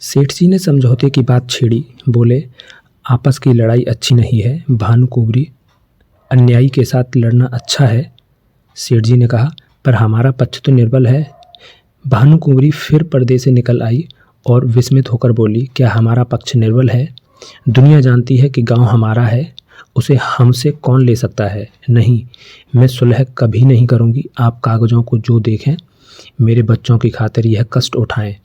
सेठ जी ने समझौते की बात छेड़ी। बोले, आपस की लड़ाई अच्छी नहीं है, भानुकुँवरी अन्यायी के साथ लड़ना अच्छा है। सेठ जी ने कहा, पर हमारा पक्ष तो निर्बल है। भानुकुँवरी फिर पर्दे से निकल आई और विस्मित होकर बोली, क्या हमारा पक्ष निर्बल है? दुनिया जानती है कि गांव हमारा है, उसे हमसे कौन ले सकता है? नहीं, मैं सुलह कभी नहीं करूंगी। आप कागजों को जो देखें, मेरे बच्चों की खातिर यह कष्ट उठाएं।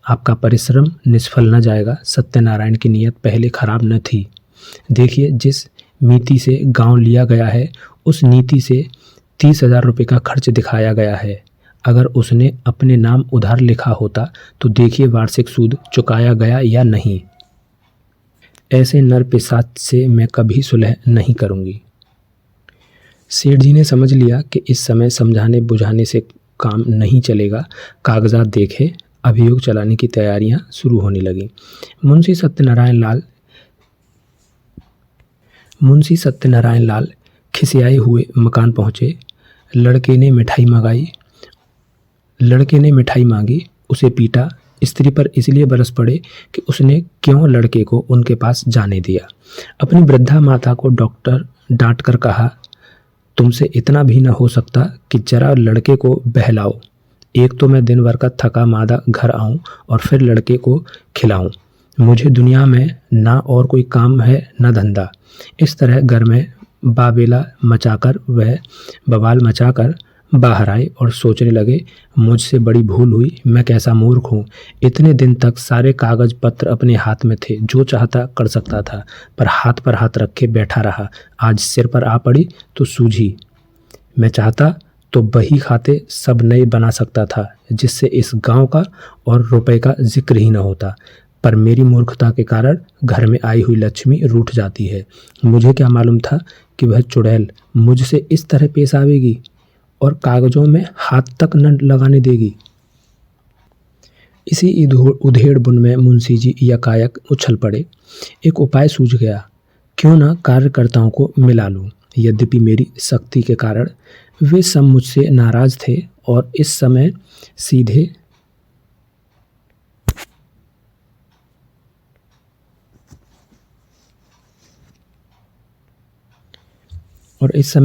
आपका परिश्रम निष्फल न जाएगा। सत्यनारायण की नीयत पहले खराब न थी। देखिए, जिस नीति से गांव लिया गया है, उस नीति से 30,000 रुपये का खर्च दिखाया गया है। अगर उसने अपने नाम उधार लिखा होता तो देखिए वार्षिक सूद चुकाया गया या नहीं। ऐसे नर पिशाच से मैं कभी सुलह नहीं करूंगी। सेठ जी ने समझ लिया कि इस समय समझाने बुझाने से काम नहीं चलेगा। कागजात देखे, अभियोग चलाने की तैयारियां शुरू होने लगी। मुंशी सत्यनारायण लाल खिसियाए हुए मकान पहुँचे। लड़के ने मिठाई मांगी, उसे पीटा। स्त्री पर इसलिए बरस पड़े कि उसने क्यों लड़के को उनके पास जाने दिया। अपनी वृद्धा माता को डॉक्टर डांट कर कहा, तुमसे इतना भी न हो सकता कि जरा लड़के को बहलाओ। एक तो मैं दिन भर का थका मादा घर आऊं और फिर लड़के को खिलाऊं। मुझे दुनिया में ना और कोई काम है न धंधा। इस तरह घर में बवाल मचाकर बाहर आए और सोचने लगे, मुझसे बड़ी भूल हुई। मैं कैसा मूर्ख हूँ। इतने दिन तक सारे कागज पत्र अपने हाथ में थे, जो चाहता कर सकता था, पर हाथ रखे बैठा रहा। आज सिर पर आ पड़ी तो सूझी। मैं चाहता तो बही खाते सब नए बना सकता था, जिससे इस गांव का और रुपए का जिक्र ही न होता। पर मेरी मूर्खता के कारण घर में आई हुई लक्ष्मी रूठ जाती है। मुझे क्या मालूम था कि वह चुड़ैल मुझसे इस तरह पेश आवेगी और कागजों में हाथ तक न लगाने देगी। इसी उधेड़ बुन में मुंशी जी यकायक उछल पड़े। एक उपाय सूझ गया, क्यों ना कार्यकर्ताओं को मिला लूं। यद्यपि मेरी शक्ति के कारण वे सब मुझसे नाराज थे और इस समय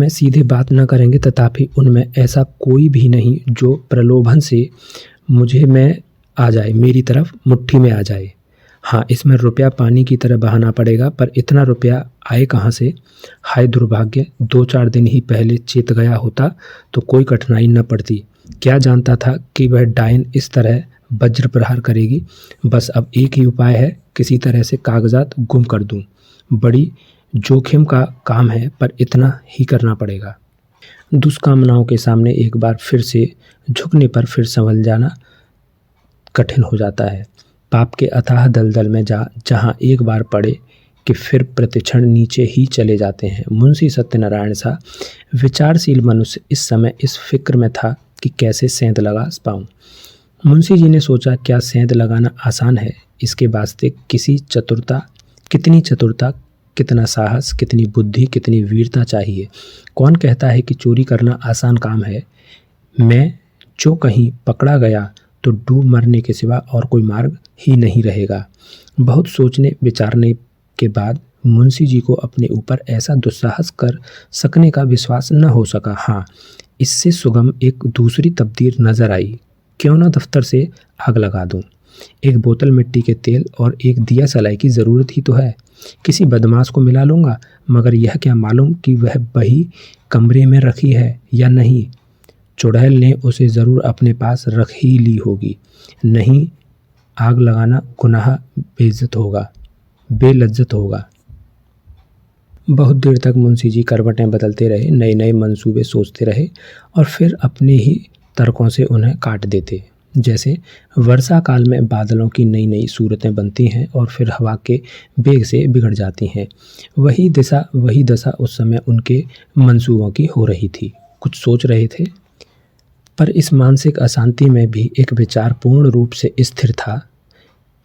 सीधे बात न करेंगे, तथापि उनमें ऐसा कोई भी नहीं जो प्रलोभन से मेरी तरफ मुट्ठी में आ जाए। हाँ, इसमें रुपया पानी की तरह बहाना पड़ेगा, पर इतना रुपया आए कहाँ से? हाय दुर्भाग्य, 2-4 दिन ही पहले चेत गया होता तो कोई कठिनाई न पड़ती। क्या जानता था कि वह डायन इस तरह वज्र प्रहार करेगी। बस अब एक ही उपाय है, किसी तरह से कागजात गुम कर दूं। बड़ी जोखिम का काम है, पर इतना ही करना पड़ेगा। दुष्कामनाओं के सामने एक बार फिर से झुकने पर फिर संभल जाना कठिन हो जाता है। पाप के अथाह दलदल में जहाँ एक बार पड़े कि फिर प्रतिक्षण नीचे ही चले जाते हैं। मुंशी सत्यनारायण सा विचारशील मनुष्य इस समय इस फिक्र में था कि कैसे सेंध लगा पाऊं। मुंशी जी ने सोचा, क्या सेंध लगाना आसान है? इसके वास्ते कितनी चतुरता, कितना साहस, कितनी बुद्धि, कितनी वीरता चाहिए। कौन कहता है कि चोरी करना आसान काम है? मैं जो कहीं पकड़ा गया तो डूब मरने के सिवा और कोई मार्ग ही नहीं रहेगा। बहुत सोचने विचारने के बाद मुंशी जी को अपने ऊपर ऐसा दुस्साहस कर सकने का विश्वास न हो सका। हाँ, इससे सुगम एक दूसरी तदबीर नजर आई। क्यों न दफ्तर से आग लगा दूं। एक बोतल मिट्टी के तेल और एक दिया सलाई की ज़रूरत ही तो है। किसी बदमाश को मिला लूँगा, मगर यह क्या मालूम कि वह बही कमरे में रखी है या नहीं। चुड़ैल ने उसे ज़रूर अपने पास रख ही ली होगी। नहीं, आग लगाना गुनाह बेलज्जत होगा। बहुत देर तक मुंशी जी करवटें बदलते रहे, नए नए मंसूबे सोचते रहे और फिर अपने ही तर्कों से उन्हें काट देते। जैसे वर्षा काल में बादलों की नई नई सूरतें बनती हैं और फिर हवा के वेग से बिगड़ जाती हैं, वही दशा उस समय उनके मंसूबों की हो रही थी। कुछ सोच रहे थे, पर इस मानसिक अशांति में भी एक विचार पूर्ण रूप से स्थिर था।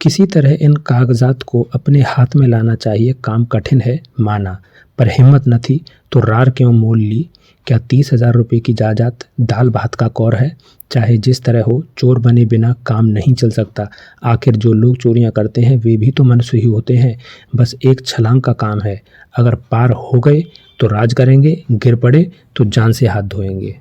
किसी तरह इन कागजात को अपने हाथ में लाना चाहिए। काम कठिन है, माना, पर हिम्मत न थी तो रार क्यों मोल ली। क्या 30,000 रुपये की जायदाद दाल भात का कौर है? चाहे जिस तरह हो, चोर बने बिना काम नहीं चल सकता। आखिर जो लोग चोरियां करते हैं वे भी तो मनुष्य ही होते हैं। बस एक छलांग का काम है। अगर पार हो गए तो राज करेंगे, गिर पड़े तो जान से हाथ धोएंगे।